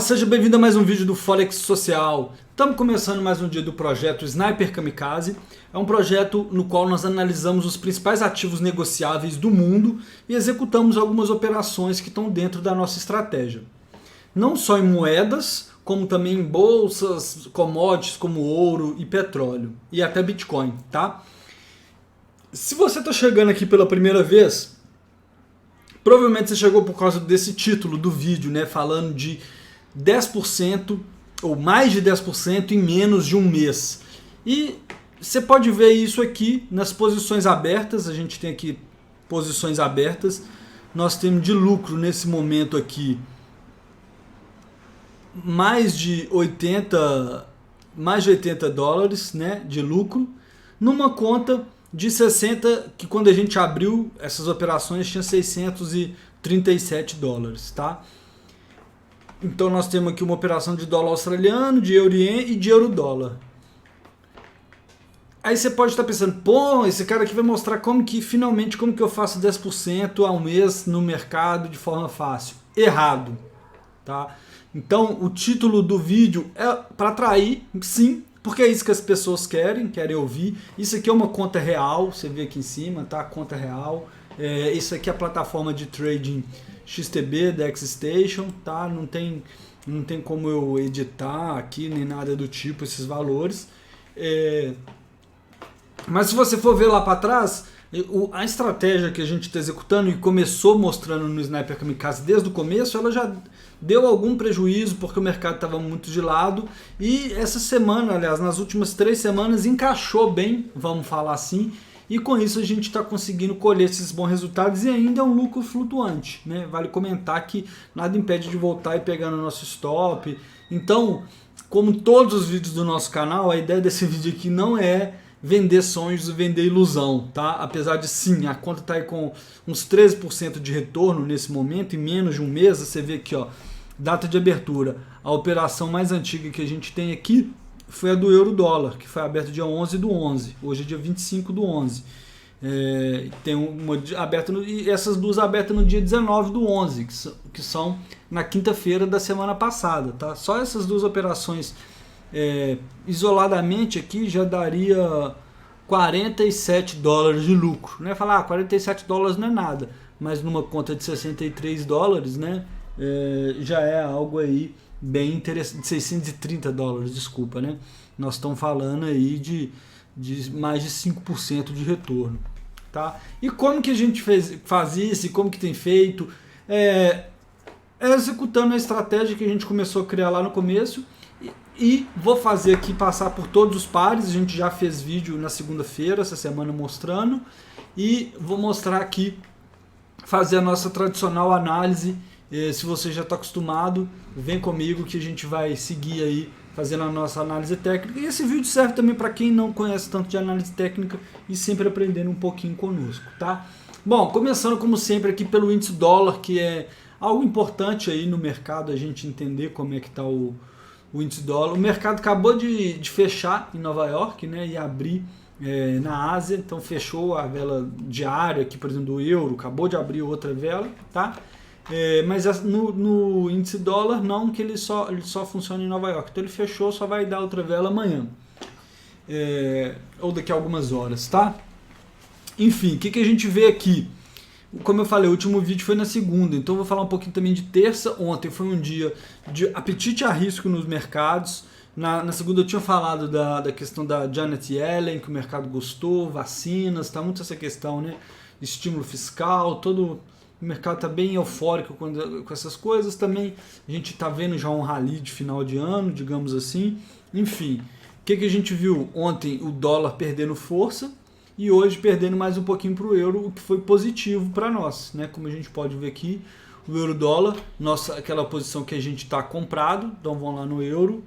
seja bem-vindo a mais um vídeo do Forex Social. Estamos começando mais um dia do projeto Sniper Kamikaze. É um projeto no qual nós analisamos os principais ativos negociáveis do mundo e executamos algumas operações que estão dentro da nossa estratégia. Não só em moedas, como também em bolsas, commodities como ouro e petróleo e até Bitcoin, tá? Se você está chegando aqui pela primeira vez, provavelmente você chegou por causa desse título do vídeo, né, falando de 10% ou mais de 10% em menos de um mês. E você pode ver isso aqui nas posições abertas. A gente tem aqui posições abertas. Nós temos de lucro nesse momento aqui mais de 80 dólares, né, de lucro, numa conta de 60, que quando a gente abriu essas operações tinha 637 dólares, tá? Então nós temos aqui uma operação de dólar australiano, de euro-ien e de euro-dólar. Aí você pode estar pensando, pô, esse cara aqui vai mostrar como que eu faço 10% ao mês no mercado de forma fácil. Errado, tá? Então o título do vídeo é para atrair, sim, porque é isso que as pessoas querem ouvir. Isso aqui é uma conta real, você vê aqui em cima, tá? Conta real. Isso aqui é a plataforma de trading XTB da XStation, tá? Não tem como eu editar aqui nem nada do tipo esses valores. Mas se você for ver lá para trás, a estratégia que a gente está executando e começou mostrando no Sniper Kamikaze desde o começo, ela já deu algum prejuízo porque o mercado estava muito de lado, e essa semana, aliás, nas últimas 3 semanas encaixou bem, vamos falar assim, e com isso a gente está conseguindo colher esses bons resultados e ainda é um lucro flutuante, né? Vale comentar que nada impede de voltar e pegar no nosso stop. Então, como todos os vídeos do nosso canal, a ideia desse vídeo aqui não é vender sonhos e vender ilusão, tá? Apesar de sim, a conta está aí com uns 13% de retorno nesse momento, em menos de um mês. Você vê aqui, ó, data de abertura. A operação mais antiga que a gente tem aqui foi a do euro-dólar, que foi aberta dia 11 do 11. Hoje é dia 25 do 11. Tem uma aberta e essas duas abertas no dia 19 do 11, que são na quinta-feira da semana passada, tá? Só essas duas operações isoladamente aqui já daria 47 dólares de lucro, né? Falar, 47 dólares não é nada, mas numa conta de 63 dólares, né? Já é algo aí bem interessante, 630 dólares, desculpa, né? Nós estamos falando aí de mais de 5% de retorno, tá? E como que a gente faz isso e como que tem feito? Executando a estratégia que a gente começou a criar lá no começo. E vou fazer aqui, passar por todos os pares. A gente já fez vídeo na segunda-feira, essa semana, mostrando. E vou mostrar aqui, fazer a nossa tradicional análise. Se você já está acostumado, vem comigo que a gente vai seguir aí, fazendo a nossa análise técnica. E esse vídeo serve também para quem não conhece tanto de análise técnica e sempre aprendendo um pouquinho conosco, tá? Bom, começando como sempre aqui pelo índice dólar, que é algo importante aí no mercado, a gente entender como é que está o índice dólar. O mercado acabou de fechar em Nova York, né, e abrir na Ásia. Então fechou a vela diária aqui, por exemplo, do euro, acabou de abrir outra vela, tá? Mas no índice dólar não, que ele só funciona em Nova York. Então ele fechou, só vai dar outra vela amanhã, ou daqui a algumas horas, tá? Enfim, o que a gente vê aqui? Como eu falei, o último vídeo foi na segunda, então eu vou falar um pouquinho também de terça. Ontem foi um dia de apetite a risco nos mercados. Na segunda eu tinha falado da questão da Janet Yellen, que o mercado gostou, vacinas, tá muito essa questão, né? Estímulo fiscal, todo o mercado está bem eufórico com essas coisas. Também a gente está vendo já um rally de final de ano, digamos assim. Enfim, o que a gente viu ontem? O dólar perdendo força. E hoje perdendo mais um pouquinho para o euro, o que foi positivo para nós, né? Como a gente pode ver aqui, o euro-dólar, aquela posição que a gente está comprado, então vamos lá no euro,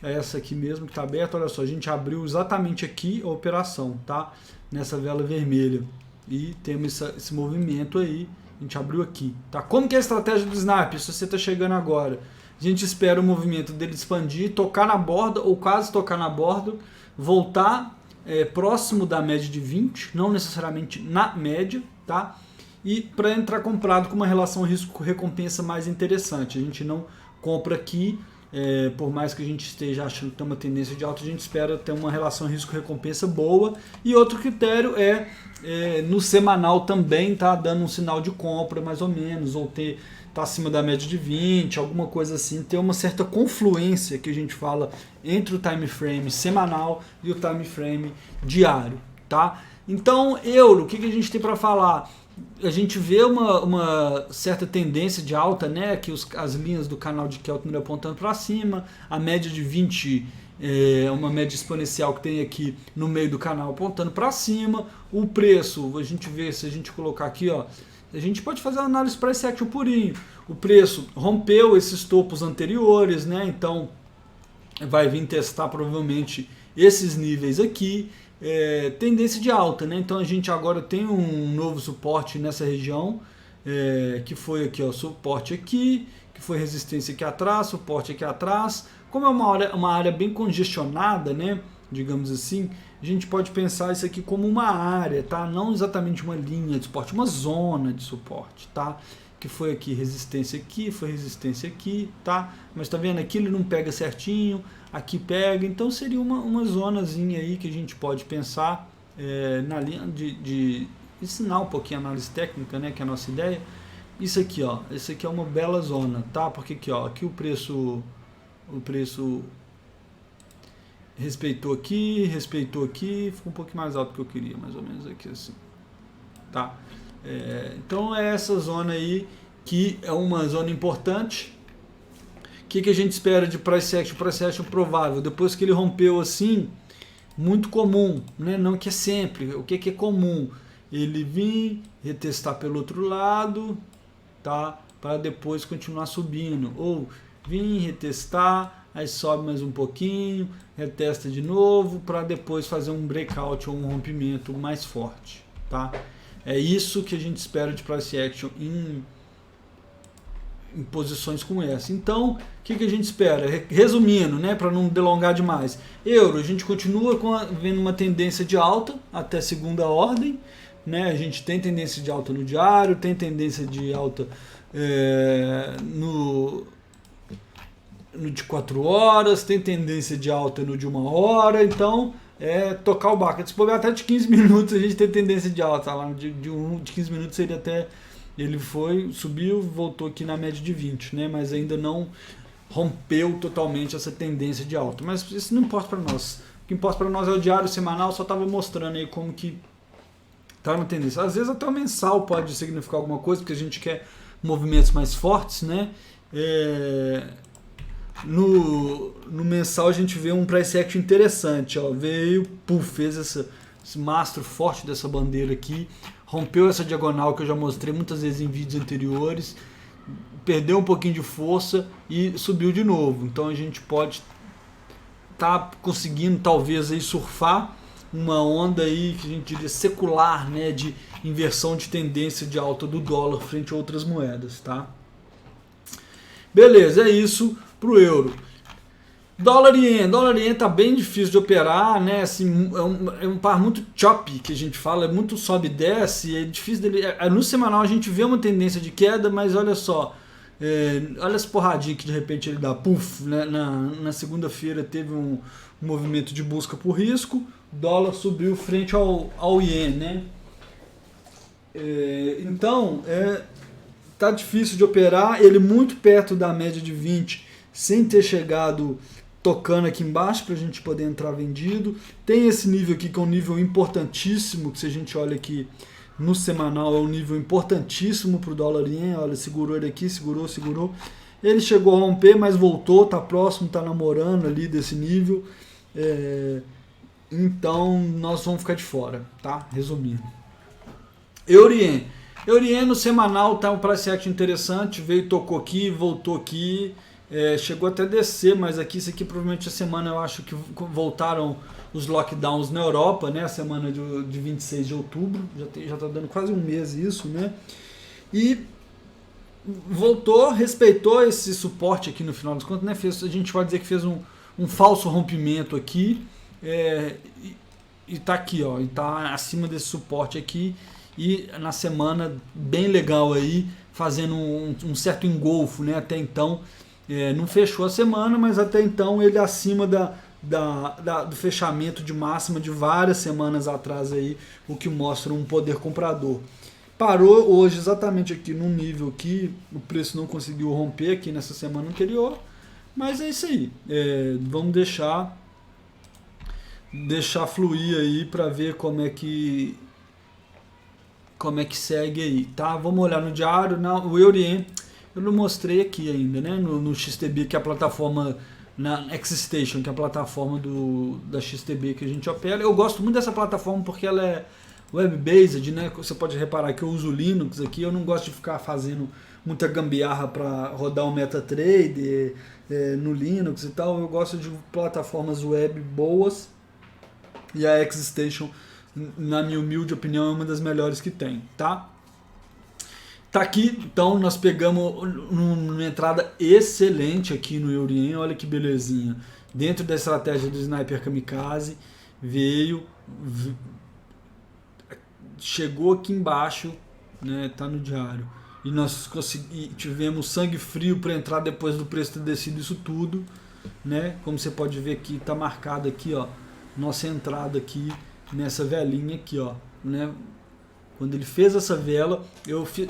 é essa aqui mesmo que está aberta. Olha só, a gente abriu exatamente aqui a operação, tá? Nessa vela vermelha, e temos esse movimento aí, a gente abriu aqui, tá? Como que é a estratégia do Snap? Se você está chegando agora, a gente espera o movimento dele expandir, tocar na borda ou quase tocar na borda, voltar próximo da média de 20, não necessariamente na média, tá? E para entrar comprado com uma relação risco-recompensa mais interessante. A gente não compra aqui. Por mais que a gente esteja achando que tem uma tendência de alta, a gente espera ter uma relação risco-recompensa boa. E outro critério no semanal também tá dando um sinal de compra mais ou menos, ou tá acima da média de 20, alguma coisa assim, ter uma certa confluência que a gente fala entre o time frame semanal e o time frame diário, tá? Então, euro, o que a gente tem para falar? A gente vê uma certa tendência de alta, né? Que as linhas do canal de Keltner apontando para cima, a média de 20 uma média exponencial que tem aqui no meio do canal apontando para cima. O preço, a gente vê, se a gente colocar aqui, ó, a gente pode fazer uma análise price action purinho. O preço rompeu esses topos anteriores, né? Então vai vir testar provavelmente esses níveis aqui. Tendência de alta, né? Então a gente agora tem um novo suporte nessa região, que foi aqui, ó, suporte aqui, que foi resistência aqui atrás, suporte aqui atrás. Como é uma área bem congestionada, né? Digamos assim, a gente pode pensar isso aqui como uma área, tá? Não exatamente uma linha de suporte, uma zona de suporte, tá? Que foi aqui resistência aqui, foi resistência aqui, tá? Mas tá vendo aqui ele não pega certinho, aqui pega, então seria uma zonazinha aí que a gente pode pensar na linha de ensinar um pouquinho a análise técnica, né? Que é a nossa ideia. Isso aqui, ó, esse aqui é uma bela zona, tá? Porque aqui, ó, aqui o preço respeitou aqui, ficou um pouquinho mais alto do que eu queria, mais ou menos aqui assim, tá? Então é essa zona aí que é uma zona importante. O que a gente espera de price action? Price action provável, depois que ele rompeu assim, muito comum, né? Não que é sempre, o que é comum? Ele vir, retestar pelo outro lado, tá? Para depois continuar subindo, ou vir, retestar, aí sobe mais um pouquinho, retesta de novo, para depois fazer um breakout ou um rompimento mais forte, tá? É isso que a gente espera de price action em posições como essa. Então, o que a gente espera? Resumindo, né, para não delongar demais. Euro, a gente continua vendo uma tendência de alta até segunda ordem, né? A gente tem tendência de alta no diário, tem tendência de alta no de 4 horas, tem tendência de alta no de 1 hora, então tocar o barco. Se for até de 15 minutos a gente tem tendência de alta, lá de 15 minutos seria até, ele subiu, voltou aqui na média de 20, né? Mas ainda não rompeu totalmente essa tendência de alta, mas isso não importa para nós. O que importa para nós é o diário semanal, só estava mostrando aí como que tá na tendência. Às vezes até o mensal pode significar alguma coisa, porque a gente quer movimentos mais fortes, né? No mensal a gente vê um price action interessante, ó, veio, fez esse mastro forte dessa bandeira aqui, rompeu essa diagonal que eu já mostrei muitas vezes em vídeos anteriores, perdeu um pouquinho de força e subiu de novo. Então a gente pode estar conseguindo talvez aí surfar uma onda aí que a gente diria secular, né, de inversão de tendência de alta do dólar frente a outras moedas, tá? Beleza, é isso para o euro. Dólar e ien tá bem difícil de operar, né? Assim, é um par muito choppy que a gente fala, é muito sobe e desce, é difícil dele. No semanal a gente vê uma tendência de queda, mas olha só, olha essa porradinha que de repente ele dá, né? Na segunda-feira teve um movimento de busca por risco, dólar subiu frente ao ien, né? Então, tá difícil de operar, ele muito perto da média de 20, sem ter chegado tocando aqui embaixo para a gente poder entrar vendido. Tem esse nível aqui que é um nível importantíssimo, que se a gente olha aqui no semanal é um nível importantíssimo para o dólar ien. Olha, segurou ele aqui, segurou. Ele chegou a romper, mas voltou, tá próximo, tá namorando ali desse nível. Então nós vamos ficar de fora, tá? Resumindo. Eurien no semanal tá um price action interessante, veio, tocou aqui, voltou aqui, chegou até a descer, mas aqui, isso aqui provavelmente a semana eu acho que voltaram os lockdowns na Europa, né? A semana de 26 de outubro, já tá dando quase um mês isso, né? E voltou, respeitou esse suporte aqui no final das contas, né? A gente pode dizer que fez um falso rompimento aqui, e tá aqui, ó, e tá acima desse suporte aqui. E na semana bem legal aí, fazendo um certo engolfo, né? Até então Não fechou a semana, mas até então ele acima do fechamento de máxima de várias semanas atrás aí, o que mostra um poder comprador. Parou hoje exatamente aqui num nível que o preço não conseguiu romper aqui nessa semana anterior, mas é isso aí. Vamos deixar fluir aí para ver como é que segue aí, tá? Vamos olhar no diário, o Eurien, eu não mostrei aqui ainda, né? No XTB, que é a plataforma, na XStation, que é a plataforma da XTB que a gente opera. Eu gosto muito dessa plataforma porque ela é web-based, né? Você pode reparar que eu uso Linux aqui, eu não gosto de ficar fazendo muita gambiarra para rodar o MetaTrader no Linux e tal. Eu gosto de plataformas web boas e a XStation, na minha humilde opinião, é uma das melhores que tem, tá? Tá aqui, então nós pegamos uma entrada excelente aqui no Eurien, olha que belezinha. Dentro da estratégia do Sniper Kamikaze, chegou aqui embaixo, né, tá no diário. E nós tivemos sangue frio para entrar depois do preço ter descido isso tudo, né? Como você pode ver aqui, tá marcado aqui, ó, nossa entrada aqui nessa velinha aqui, ó, né? Quando ele fez essa vela,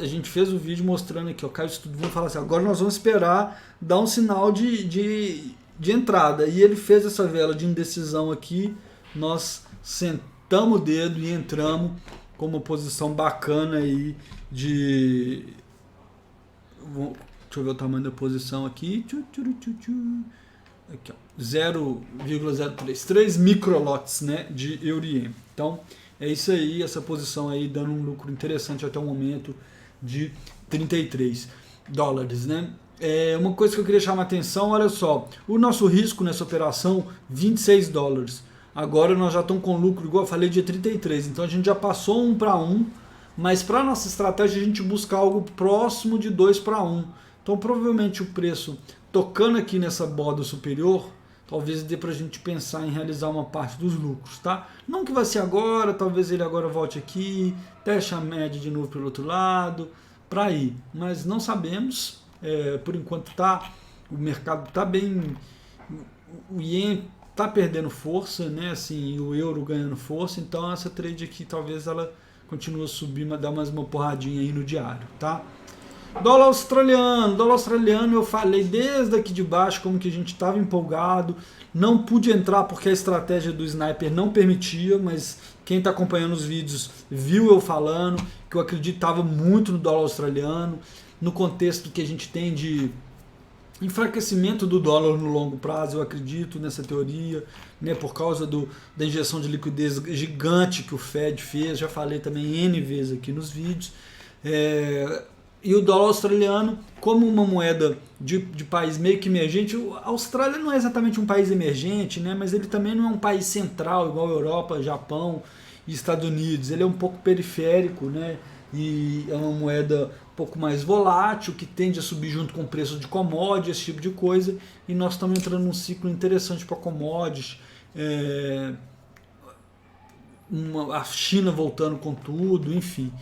a gente fez o vídeo mostrando aqui, ó, caiu isso tudo, vamos falar assim, agora nós vamos esperar dar um sinal de entrada. E ele fez essa vela de indecisão aqui, nós sentamos o dedo e entramos com uma posição bacana aí de... Deixa eu ver o tamanho da posição aqui. Aqui, 0,033 microlotes, né, de Eurien. Então é isso aí, essa posição aí dando um lucro interessante até o momento de 33 dólares, né? Uma coisa que eu queria chamar a atenção, olha só, o nosso risco nessa operação, 26 dólares. Agora nós já estamos com lucro, igual eu falei, de 33, então a gente já passou 1 para 1, mas para nossa estratégia a gente busca algo próximo de 2 para 1. Então provavelmente o preço tocando aqui nessa borda superior, talvez dê para a gente pensar em realizar uma parte dos lucros, tá? Não que vai ser agora, talvez ele agora volte aqui, teste a média de novo pelo outro lado, para ir, mas não sabemos. Por enquanto o mercado está bem, o Ien está perdendo força, né? Assim, o euro ganhando força, então essa trade aqui talvez ela continue a subir, mas dá mais uma porradinha aí no diário, tá? Dólar australiano eu falei desde aqui de baixo como que a gente estava empolgado, não pude entrar porque a estratégia do Sniper não permitia, mas quem está acompanhando os vídeos viu eu falando que eu acreditava muito no dólar australiano, no contexto que a gente tem de enfraquecimento do dólar no longo prazo. Eu acredito nessa teoria, né, por causa da injeção de liquidez gigante que o Fed fez, já falei também N vezes aqui nos vídeos. E o dólar australiano, como uma moeda de país meio que emergente, a Austrália não é exatamente um país emergente, né, mas ele também não é um país central, igual a Europa, Japão e Estados Unidos. Ele é um pouco periférico, né, e é uma moeda um pouco mais volátil, que tende a subir junto com o preço de commodities, esse tipo de coisa, e nós estamos entrando num ciclo interessante para commodities, a China voltando com tudo, enfim.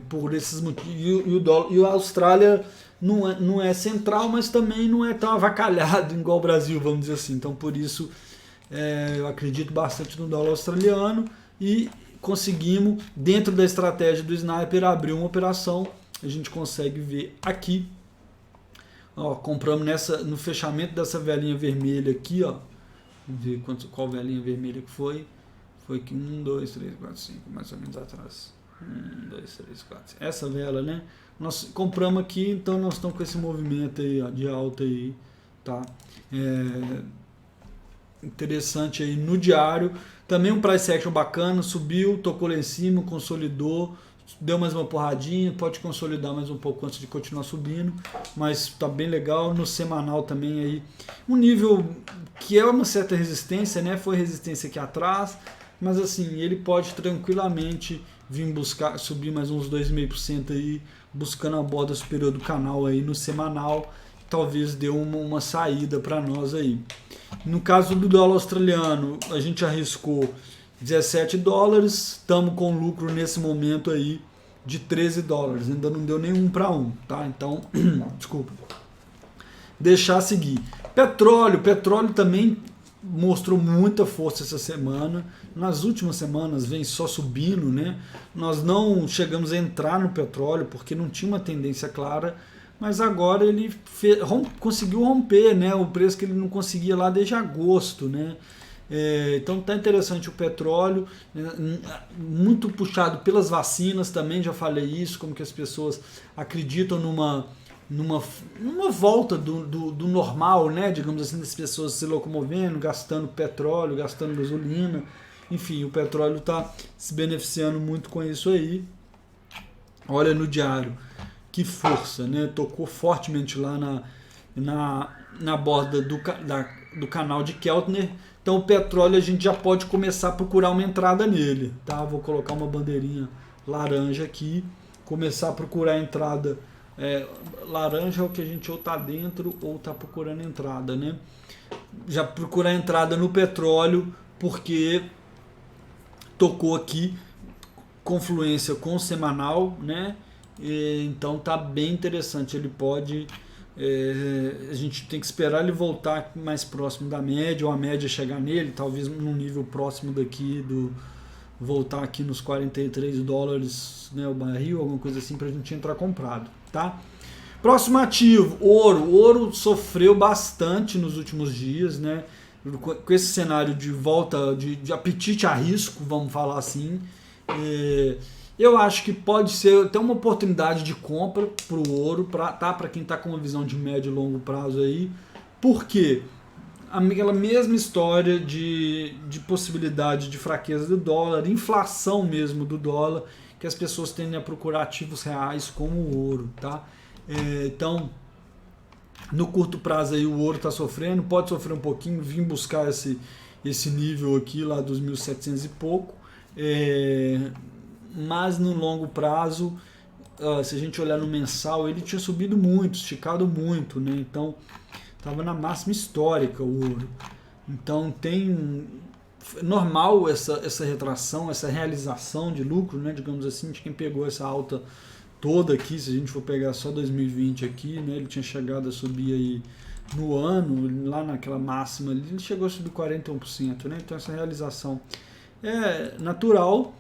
Por esses motivos, e a Austrália não é central, mas também não é tão avacalhado igual o Brasil, vamos dizer assim. Então por isso eu acredito bastante no dólar australiano e conseguimos, dentro da estratégia do Sniper, abrir uma operação. A gente consegue ver aqui, ó, compramos no fechamento dessa velinha vermelha aqui, ó. Vamos ver qual velinha vermelha que foi aqui 1, 2, 3, 4, 5, mais ou menos atrás. 1, 2, 3, 4. Essa vela, né? Nós compramos aqui, então nós estamos com esse movimento aí, ó, de alta aí, tá? Interessante aí no diário. Também um price action bacana, subiu, tocou lá em cima, consolidou, deu mais uma porradinha, pode consolidar mais um pouco antes de continuar subindo, mas tá bem legal. No semanal também aí, um nível que é uma certa resistência, né? Foi resistência aqui atrás, mas assim, ele pode tranquilamente vir buscar, subir mais uns 2,5% aí, buscando a borda superior do canal aí no semanal, talvez dê uma saída para nós aí. No caso do dólar australiano, a gente arriscou 17 dólares, estamos com lucro nesse momento aí de 13 dólares, ainda não deu nem 1 para 1, tá? Então, desculpa. deixar seguir. Petróleo também mostrou muita força essa semana. Nas últimas semanas vem só subindo, né? Nós não chegamos a entrar no petróleo porque não tinha uma tendência clara, mas agora ele conseguiu romper, né? O preço que ele não conseguia lá desde agosto, né? Então tá interessante o petróleo, muito puxado pelas vacinas também, já falei isso, como que as pessoas acreditam numa volta do normal, né? Digamos assim, das pessoas se locomovendo, gastando petróleo, gastando gasolina, enfim, o petróleo está se beneficiando muito com isso aí. Olha no diário, que força, né? Tocou fortemente lá na borda do canal de Keltner. Então o petróleo a gente já pode começar a procurar uma entrada nele, tá? Vou colocar uma bandeirinha laranja aqui, começar a procurar a entrada. Laranja é o que a gente ou tá dentro ou tá procurando entrada, né? Já procurar entrada no petróleo porque tocou aqui confluência com o semanal, né? Então tá bem interessante. Ele pode, a gente tem que esperar ele voltar mais próximo da média, ou a média chegar nele, talvez num nível próximo daqui voltar aqui nos 43 dólares, né, o barril, alguma coisa assim, para a gente entrar comprado, tá? Próximo ativo, ouro. O ouro sofreu bastante nos últimos dias, né? Com esse cenário de volta, de apetite a risco, vamos falar assim. Eu acho que pode ser até uma oportunidade de compra para o ouro, para quem está com uma visão de médio e longo prazo aí. Por quê? Aquela mesma história de possibilidade de fraqueza do dólar, inflação mesmo do dólar, que as pessoas tendem a procurar ativos reais como o ouro, tá? Então, no curto prazo aí o ouro está sofrendo, pode sofrer um pouquinho, vim buscar esse nível aqui lá dos 1.700 e pouco, mas no longo prazo, se a gente olhar no mensal, ele tinha subido muito, esticado muito, né? Então estava na máxima histórica o ouro. Então tem normal essa retração, essa realização de lucro, né, digamos assim, de quem pegou essa alta toda aqui. Se a gente for pegar só 2020 aqui, né, ele tinha chegado a subir aí no ano, lá naquela máxima ali, ele chegou a subir 41%, né? Então essa realização é natural.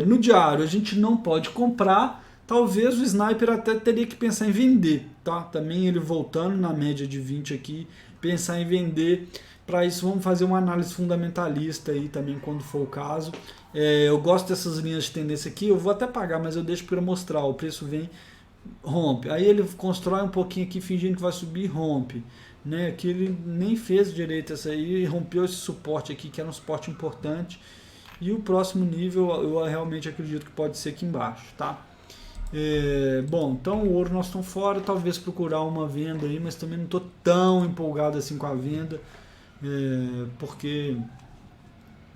No diário a gente não pode comprar. Talvez o Sniper até teria que pensar em vender, tá? Também ele voltando na média de 20 aqui, pensar em vender. Para isso vamos fazer uma análise fundamentalista aí também quando for o caso. Eu gosto dessas linhas de tendência aqui, eu vou até pagar, mas eu deixo para mostrar. O preço vem, rompe, aí ele constrói um pouquinho aqui fingindo que vai subir, rompe, né? Aqui ele nem fez direito essa aí, rompeu esse suporte aqui que era um suporte importante. E o próximo nível eu realmente acredito que pode ser aqui embaixo, tá? Bom, então o ouro nós estamos fora, talvez procurar uma venda aí, mas também não estou tão empolgado assim com a venda, porque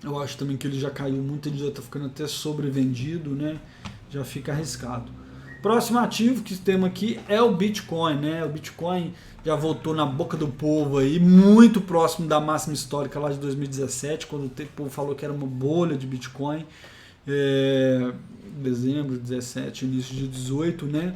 eu acho também que ele já caiu muito, ele já está ficando até sobrevendido, né? Já fica arriscado. Próximo ativo que temos aqui é o Bitcoin, né? O Bitcoin já voltou na boca do povo aí, muito próximo da máxima histórica lá de 2017, quando o povo falou que era uma bolha de Bitcoin. Dezembro, 17, início de 18, né?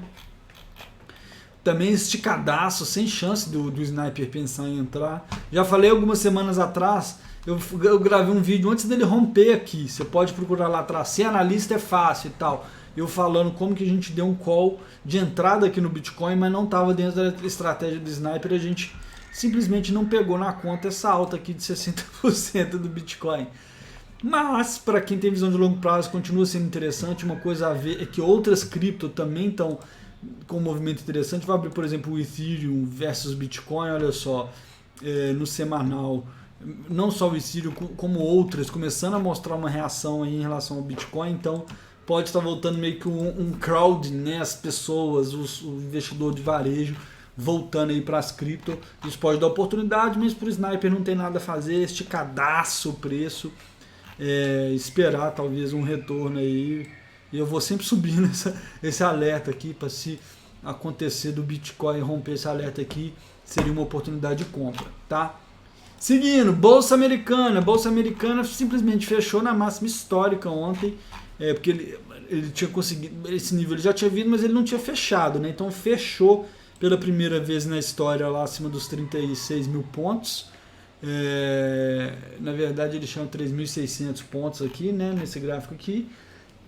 Também esticadaço, sem chance do Sniper pensar em entrar. Já falei algumas semanas atrás, eu gravei um vídeo antes dele romper aqui. Você pode procurar lá atrás. Ser analista é fácil e tal. Eu falando como que a gente deu um call de entrada aqui no Bitcoin, mas não estava dentro da estratégia do Sniper. A gente simplesmente não pegou na conta essa alta aqui de 60% do Bitcoin. Mas, para quem tem visão de longo prazo, continua sendo interessante. Uma coisa a ver é que outras cripto também estão com um movimento interessante. Vou abrir, por exemplo, o Ethereum versus Bitcoin. Olha só, no semanal, não só o Ethereum, como outras, começando a mostrar uma reação aí em relação ao Bitcoin. Então, pode estar voltando meio que um crowd, né? As pessoas, o investidor de varejo, voltando aí para as cripto. Isso pode dar oportunidade, mas para o Sniper não tem nada a fazer. Esticadaço o preço. Esperar talvez um retorno aí, e eu vou sempre subindo esse alerta aqui, para se acontecer do Bitcoin romper esse alerta aqui, seria uma oportunidade de compra, tá? Seguindo, Bolsa Americana simplesmente fechou na máxima histórica ontem, porque ele tinha conseguido, esse nível ele já tinha vindo, mas ele não tinha fechado, né? Então fechou pela primeira vez na história lá acima dos 36 mil pontos. Na verdade ele chama 3.600 pontos aqui, né, nesse gráfico aqui.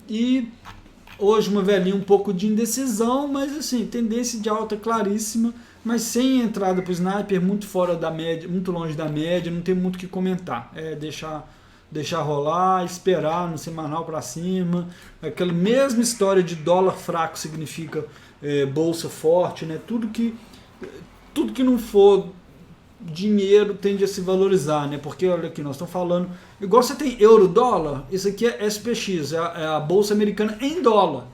E hoje uma velhinha um pouco de indecisão, mas assim, tendência de alta claríssima, mas sem entrada para o sniper, muito fora da média, muito longe da média, não tem muito o que comentar. Deixar rolar, esperar no semanal para cima. Aquela mesma história de dólar fraco significa bolsa forte, né? Tudo que não for dinheiro tende a se valorizar, né? Porque olha aqui, nós estamos falando, igual você tem euro-dólar, isso aqui é SPX, é a bolsa americana em dólar.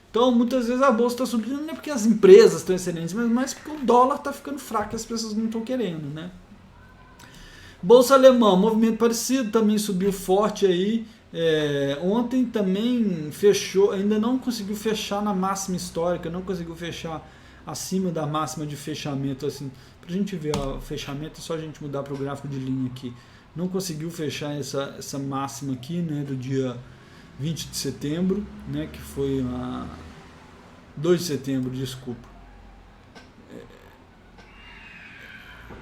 Então muitas vezes a bolsa está subindo não é porque as empresas estão excelentes, mas porque o dólar está ficando fraco e as pessoas não estão querendo, né? Bolsa alemã, movimento parecido, também subiu forte aí. Ontem também fechou, ainda não conseguiu fechar na máxima histórica, não conseguiu fechar acima da máxima de fechamento, assim, pra gente ver o fechamento, é só a gente mudar para o gráfico de linha aqui. Não conseguiu fechar essa máxima aqui, né, do dia 20 de setembro, né, que foi 2 de setembro, desculpa.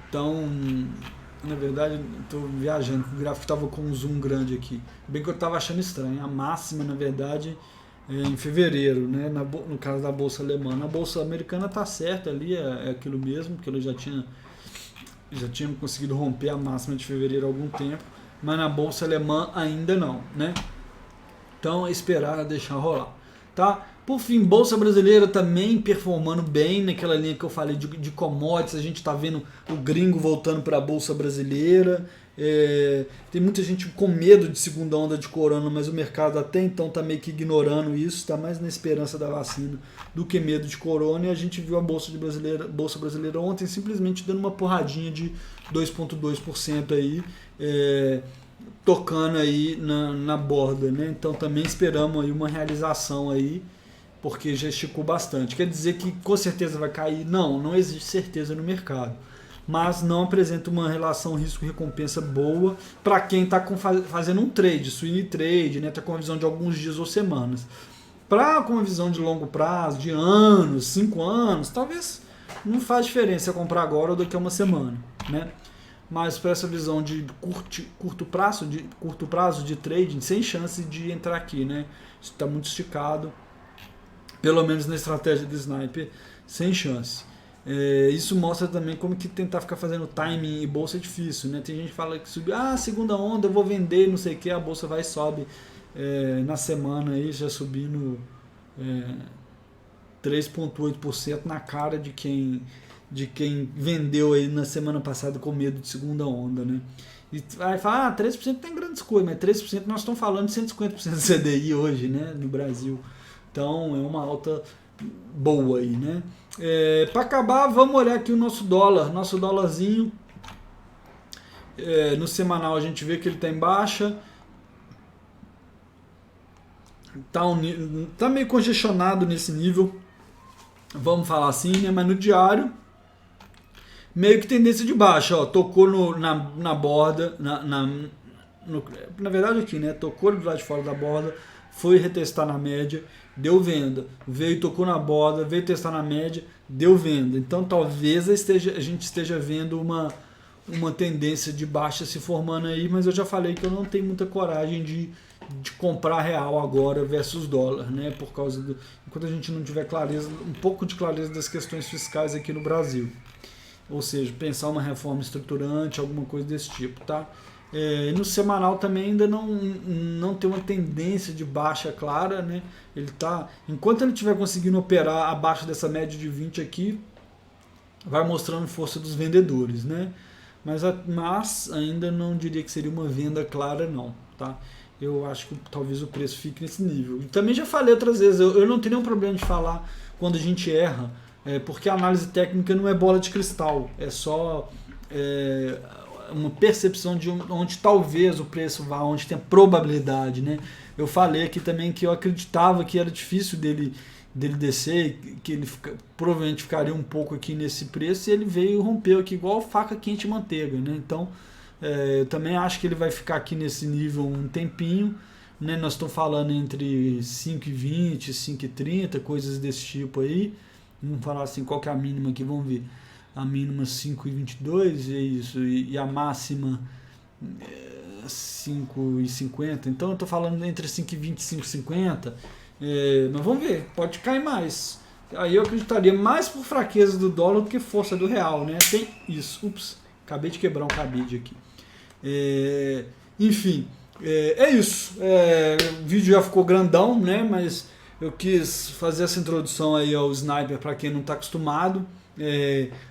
Então, na verdade, estou viajando, o gráfico estava com um zoom grande aqui. Bem que eu estava achando estranho, a máxima, na verdade, em fevereiro, né, no caso da bolsa alemã. Na bolsa americana está certo ali, é aquilo mesmo, porque ele já tinha conseguido romper a máxima de fevereiro há algum tempo, mas na bolsa alemã ainda não, né? Então, esperar, deixar rolar, tá? Por fim, bolsa brasileira também performando bem naquela linha que eu falei de commodities. A gente está vendo o gringo voltando para a bolsa brasileira. Tem muita gente com medo de segunda onda de corona, mas o mercado até então está meio que ignorando isso, está mais na esperança da vacina do que medo de corona. E a gente viu a bolsa brasileira ontem simplesmente dando uma porradinha de 2,2% aí, tocando aí na borda, né? Então também esperamos aí uma realização aí, porque já esticou bastante. Quer dizer que com certeza vai cair? Não existe certeza no mercado, mas não apresenta uma relação risco-recompensa boa para quem está fazendo um trade, swing trade, né? Está com uma visão de alguns dias ou semanas. Para com uma visão de longo prazo, de anos, 5 anos, talvez não faz diferença comprar agora ou daqui a uma semana, né? Mas para essa visão de curto prazo de trading, sem chance de entrar aqui, né? Está muito esticado, pelo menos na estratégia do sniper, sem chance. Isso mostra também como que tentar ficar fazendo timing e bolsa é difícil, né? Tem gente que fala que subiu, segunda onda, eu vou vender, não sei o que, a bolsa vai e sobe na semana aí, já subindo 3,8% na cara de quem vendeu aí na semana passada com medo de segunda onda, né? E aí fala, 3% tem grandes coisas, mas 3% nós estamos falando de 150% do CDI hoje, né, no Brasil. Então é uma alta boa aí, né? Para acabar, vamos olhar aqui o nosso dólarzinho. No semanal a gente vê que ele está em baixa. Tá meio congestionado nesse nível, vamos falar assim, né? Mas no diário, meio que tendência de baixa, ó, tocou na borda, na verdade aqui, né? Tocou do lado de fora da borda, foi retestar na média, deu venda, veio, tocou na borda, veio testar na média, deu venda. Então talvez a gente esteja vendo uma tendência de baixa se formando aí, mas eu já falei que eu não tenho muita coragem de comprar real agora versus dólar, né? Por causa enquanto a gente não tiver um pouco de clareza das questões fiscais aqui no Brasil. Ou seja, pensar uma reforma estruturante, alguma coisa desse tipo, tá? No semanal também ainda não tem uma tendência de baixa clara, né? Enquanto ele estiver conseguindo operar abaixo dessa média de 20 aqui, vai mostrando força dos vendedores, né? Mas ainda não diria que seria uma venda clara, não, tá? Eu acho que talvez o preço fique nesse nível. E também já falei outras vezes, eu não tenho nenhum problema de falar quando a gente erra, porque a análise técnica não é bola de cristal, é só uma percepção de onde talvez o preço vá, onde tem a probabilidade, né? Eu falei aqui também que eu acreditava que era difícil dele descer, que ele provavelmente ficaria um pouco aqui nesse preço, e ele veio e rompeu aqui igual faca quente e manteiga, né? Então eu também acho que ele vai ficar aqui nesse nível um tempinho, né? Nós estamos falando entre 5,20, 5,30, coisas desse tipo aí. Vamos falar assim, qual que é a mínima aqui, vamos ver. A mínima 5,22 é isso, e a máxima 5,50. Então eu estou falando entre 5,20 e 5,50. Mas vamos ver, pode cair mais. Aí eu acreditaria mais por fraqueza do dólar do que força do real, né? Tem isso. Ups, acabei de quebrar um cabide aqui. Enfim, é isso. O vídeo já ficou grandão, né? Mas eu quis fazer essa introdução aí ao Sniper para quem não está acostumado.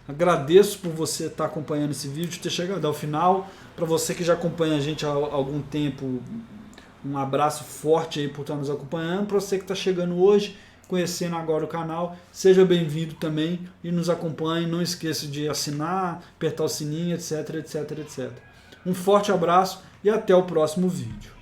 Agradeço por você estar acompanhando esse vídeo, ter chegado ao final. Para você que já acompanha a gente há algum tempo, um abraço forte aí por estar nos acompanhando. Para você que está chegando hoje, conhecendo agora o canal, seja bem-vindo também e nos acompanhe. Não esqueça de assinar, apertar o sininho, etc, etc, etc. Um forte abraço e até o próximo vídeo.